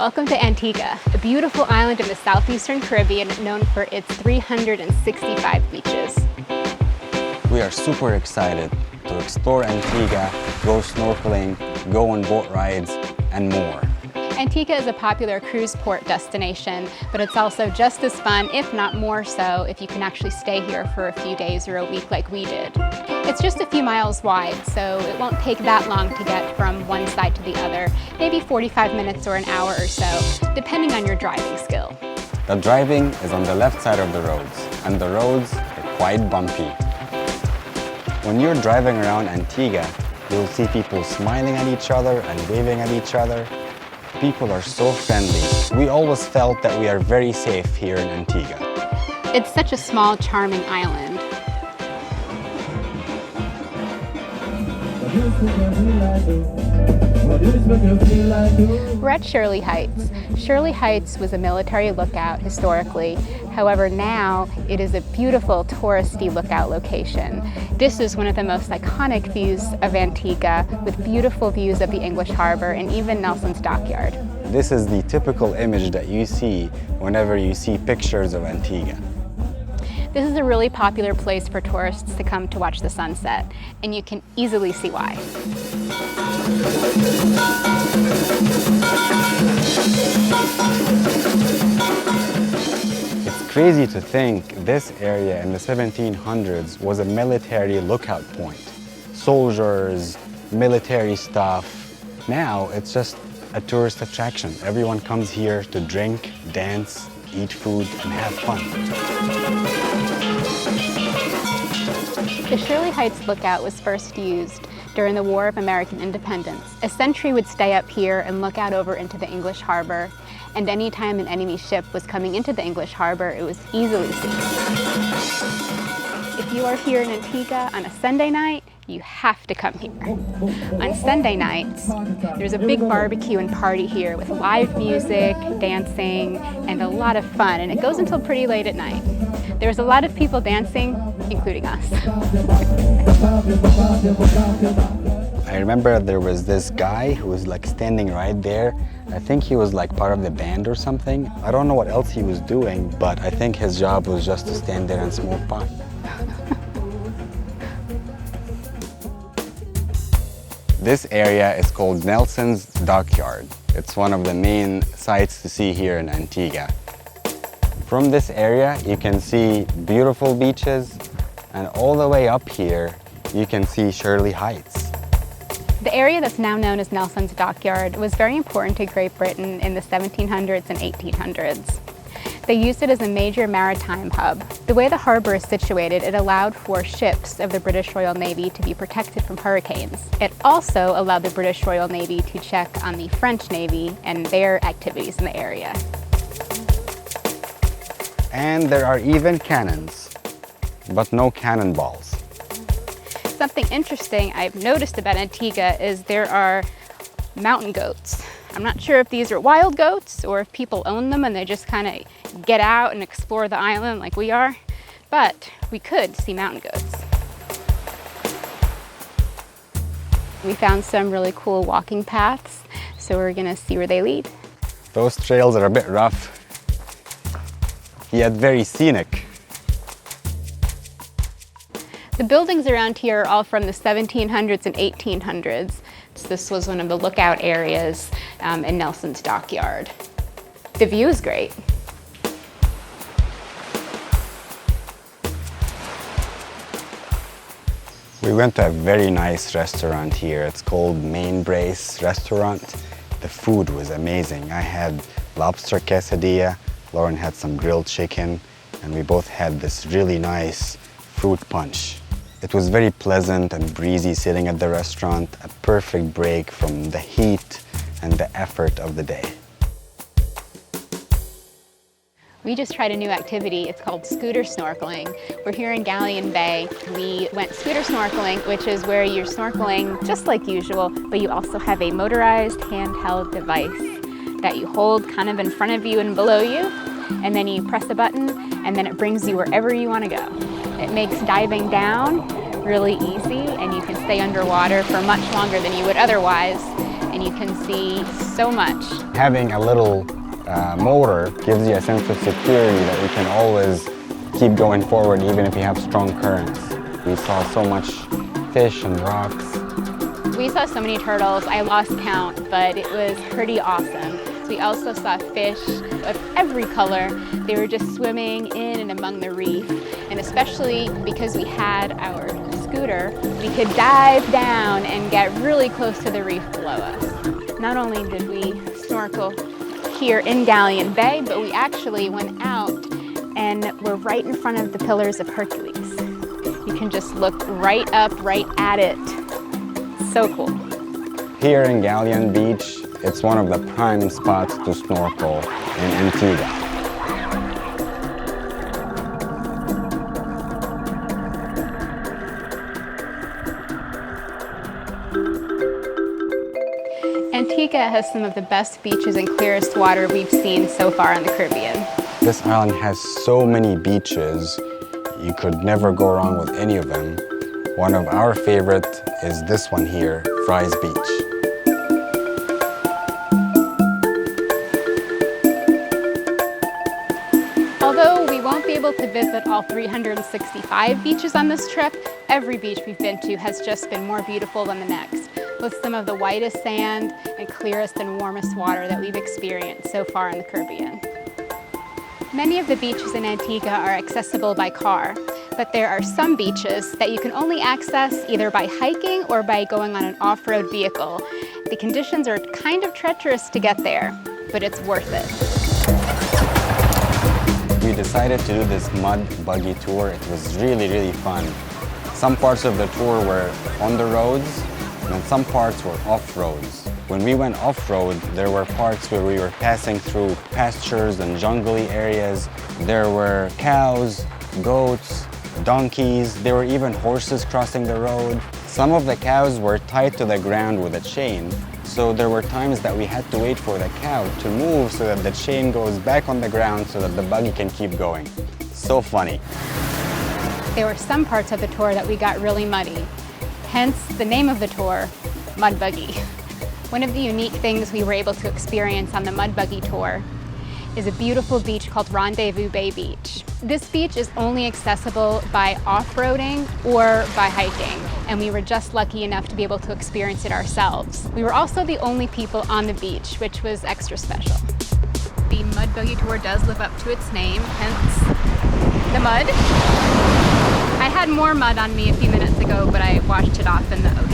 Welcome to Antigua, a beautiful island in the southeastern Caribbean known for its 365 beaches. We are super excited to explore Antigua, go snorkeling, go on boat rides, and more. Antigua is a popular cruise port destination, but it's also just as fun, if not more so, if you can actually stay here for a few days or a week like we did. It's just a few miles wide, so it won't take that long to get from one side to the other, maybe 45 minutes or an hour or so, depending on your driving skill. The driving is on the left side of the roads, and the roads are quite bumpy. When you're driving around Antigua, you'll see people smiling at each other and waving at each other. People are so friendly. We always felt that we are very safe here in Antigua. It's such a small, charming island. We're at Shirley Heights. Shirley Heights was a military lookout historically. However, now it is a beautiful touristy lookout location. This is one of the most iconic views of Antigua, with beautiful views of the English harbor and even Nelson's Dockyard. This is the typical image that you see whenever you see pictures of Antigua. This is a really popular place for tourists to come to watch the sunset, and you can easily see why. It's crazy to think this area in the 1700s was a military lookout point. Soldiers, military stuff. Now it's just a tourist attraction. Everyone comes here to drink, dance, eat food, and have fun. The Shirley Heights lookout was first used during the War of American Independence. A sentry would stay up here and look out over into the English harbor, and anytime an enemy ship was coming into the English harbor, it was easily seen. If you are here in Antigua on a Sunday night, you have to come here. On Sunday nights, there's a big barbecue and party here with live music, dancing, and a lot of fun, and it goes until pretty late at night. There's a lot of people dancing, including us. I remember there was this guy who was like standing right there. I think he was like part of the band or something. I don't know what else he was doing, but I think his job was just to stand there and smoke pot. This area is called Nelson's Dockyard. It's one of the main sights to see here in Antigua. From this area, you can see beautiful beaches, and all the way up here, you can see Shirley Heights. The area that's now known as Nelson's Dockyard was very important to Great Britain in the 1700s and 1800s. They used it as a major maritime hub. The way the harbor is situated, it allowed for ships of the British Royal Navy to be protected from hurricanes. It also allowed the British Royal Navy to check on the French Navy and their activities in the area. And there are even cannons, but no cannonballs. Something interesting I've noticed about Antigua is there are mountain goats. I'm not sure if these are wild goats or if people own them and they just kind of get out and explore the island like we are, but we could see mountain goats. We found some really cool walking paths, so we're gonna see where they lead. Those trails are a bit rough, yet very scenic. The buildings around here are all from the 1700s and 1800s. So this was one of the lookout areas in Nelson's Dockyard. The view is great. We went to a very nice restaurant here. It's called Main Brace Restaurant. The food was amazing. I had lobster quesadilla, Lauren had some grilled chicken, and we both had this really nice fruit punch. It was very pleasant and breezy sitting at the restaurant, a perfect break from the heat and the effort of the day. We just tried a new activity. It's called scooter snorkeling. We're here in Galleon Bay. We went scooter snorkeling, which is where you're snorkeling just like usual, but you also have a motorized handheld device that you hold kind of in front of you and below you, and then you press a button, and then it brings you wherever you want to go. It makes diving down really easy, and you can stay underwater for much longer than you would otherwise, and and you can see so much. Having a little motor gives you a sense of security that you can always keep going forward even if you have strong currents. We saw so much fish and rocks. We saw so many turtles, I lost count, but it was pretty awesome. We also saw fish of every color. They were just swimming in and among the reef. And especially because we had our scooter, we could dive down and get really close to the reef below us. Not only did we snorkel here in Galleon Bay, but we actually went out and we're right in front of the Pillars of Hercules. You can just look right up, right at it. So cool. Here in Galleon Beach, it's one of the prime spots to snorkel in Antigua. Antigua has some of the best beaches and clearest water we've seen so far in the Caribbean. This island has so many beaches, you could never go wrong with any of them. One of our favorite is this one here, Fry's Beach. Although we won't be able to visit all 365 beaches on this trip, every beach we've been to has just been more beautiful than the next, with some of the whitest sand and clearest and warmest water that we've experienced so far in the Caribbean. Many of the beaches in Antigua are accessible by car, but there are some beaches that you can only access either by hiking or by going on an off-road vehicle. The conditions are kind of treacherous to get there, but it's worth it. We decided to do this mud buggy tour. It was really, really fun. Some parts of the tour were on the roads, and some parts were off-roads. When we went off-road, there were parts where we were passing through pastures and jungly areas. There were cows, goats, donkeys. There were even horses crossing the road. Some of the cows were tied to the ground with a chain, so there were times that we had to wait for the cow to move so that the chain goes back on the ground so that the buggy can keep going. So funny. There were some parts of the tour that we got really muddy, hence the name of the tour, Mud Buggy. One of the unique things we were able to experience on the Mud Buggy tour is a beautiful beach called Rendezvous Bay Beach. This beach is only accessible by off-roading or by hiking, and we were just lucky enough to be able to experience it ourselves. We were also the only people on the beach, which was extra special. The Mud Buggy tour does live up to its name, hence the mud. I had more mud on me a few minutes ago, but I washed it off in the ocean.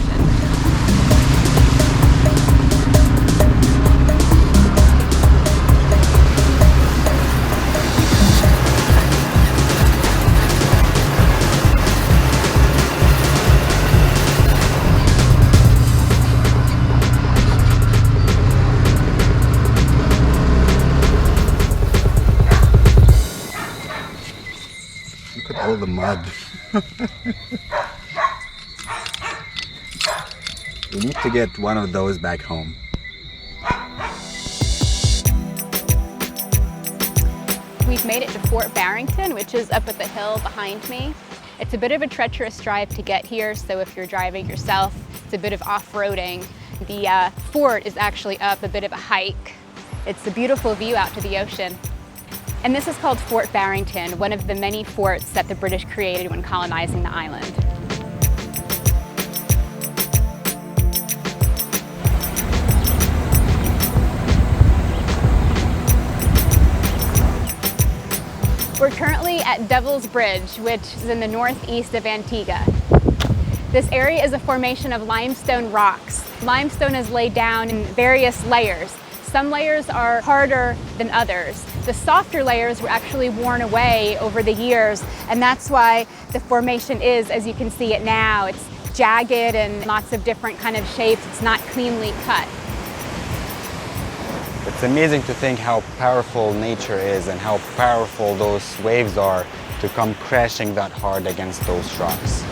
Look at all the mud. We need to get one of those back home. We've made it to Fort Barrington, which is up at the hill behind me. It's a bit of a treacherous drive to get here, so if you're driving yourself, it's a bit of off-roading. The fort is actually up a bit of a hike. It's a beautiful view out to the ocean. And this is called Fort Barrington, one of the many forts that the British created when colonizing the island. We're currently at Devil's Bridge, which is in the northeast of Antigua. This area is a formation of limestone rocks. Limestone is laid down in various layers. Some layers are harder than others. The softer layers were actually worn away over the years, and that's why the formation is, as you can see it now, it's jagged and lots of different kind of shapes. It's not cleanly cut. It's amazing to think how powerful nature is and how powerful those waves are to come crashing that hard against those rocks.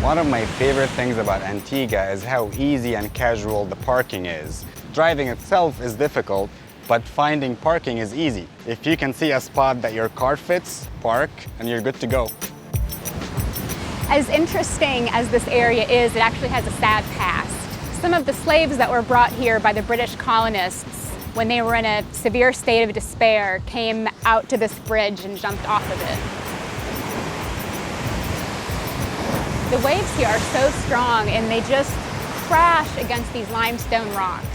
One of my favorite things about Antigua is how easy and casual the parking is. Driving itself is difficult, but finding parking is easy. If you can see a spot that your car fits, park, and you're good to go. As interesting as this area is, it actually has a sad past. Some of the slaves that were brought here by the British colonists, when they were in a severe state of despair, came out to this bridge and jumped off of it. The waves here are so strong and they just crash against these limestone rocks.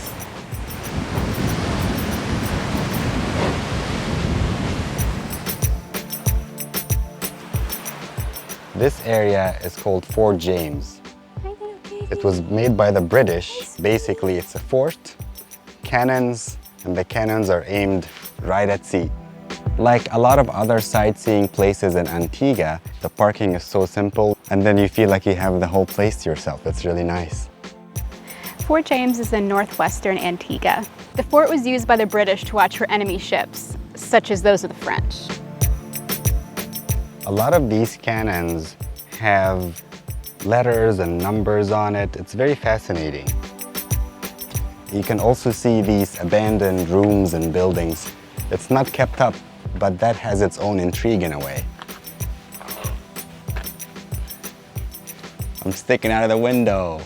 This area is called Fort James. It was made by the British. Basically, it's a fort, cannons, and the cannons are aimed right at sea. Like a lot of other sightseeing places in Antigua, the parking is so simple, and then you feel like you have the whole place to yourself. It's really nice. Fort James is in northwestern Antigua. The fort was used by the British to watch for enemy ships, such as those of the French. A lot of these cannons have letters and numbers on it. It's very fascinating. You can also see these abandoned rooms and buildings. It's not kept up, but that has its own intrigue in a way. I'm sticking out of the window.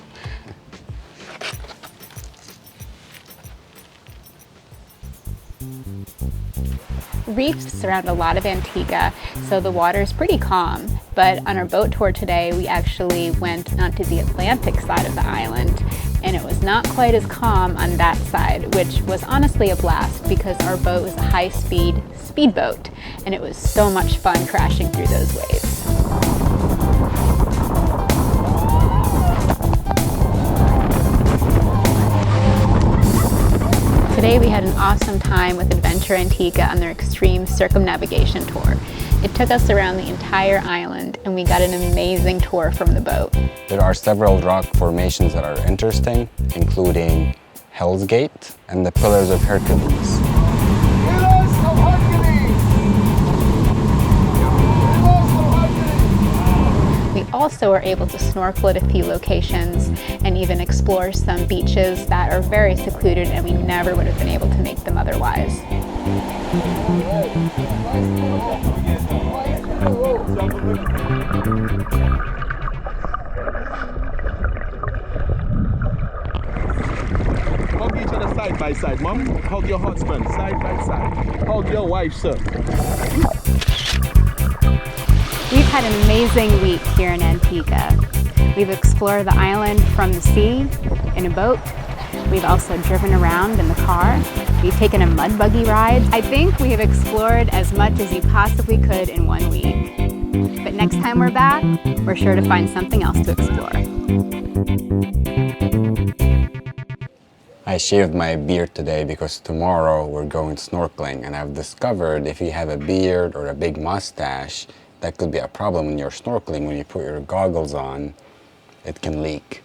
Reefs surround a lot of Antigua, so the water is pretty calm. But on our boat tour today, we actually went onto the Atlantic side of the island, and it was not quite as calm on that side, which was honestly a blast because our boat was a high-speed speedboat, and it was so much fun crashing through those waves. Today we had an awesome time with Adventure Antigua on their extreme circumnavigation tour. It took us around the entire island and we got an amazing tour from the boat. There are several rock formations that are interesting, including Hell's Gate and the Pillars of Hercules. We also were able to snorkel at a few locations and even explore some beaches that are very secluded and we never would have been able to make them otherwise. Hug each other side by side. Mom, hug your husband side by side. Hug your wife, sir. We've had an amazing week here in Antigua. We've explored the island from the sea in a boat. We've also driven around in the car. We've taken a mud buggy ride. I think we have explored as much as you possibly could in 1 week. But next time we're back, we're sure to find something else to explore. I shaved my beard today because tomorrow we're going snorkeling, and I've discovered if you have a beard or a big mustache, that could be a problem when you're snorkeling. When you put your goggles on, it can leak.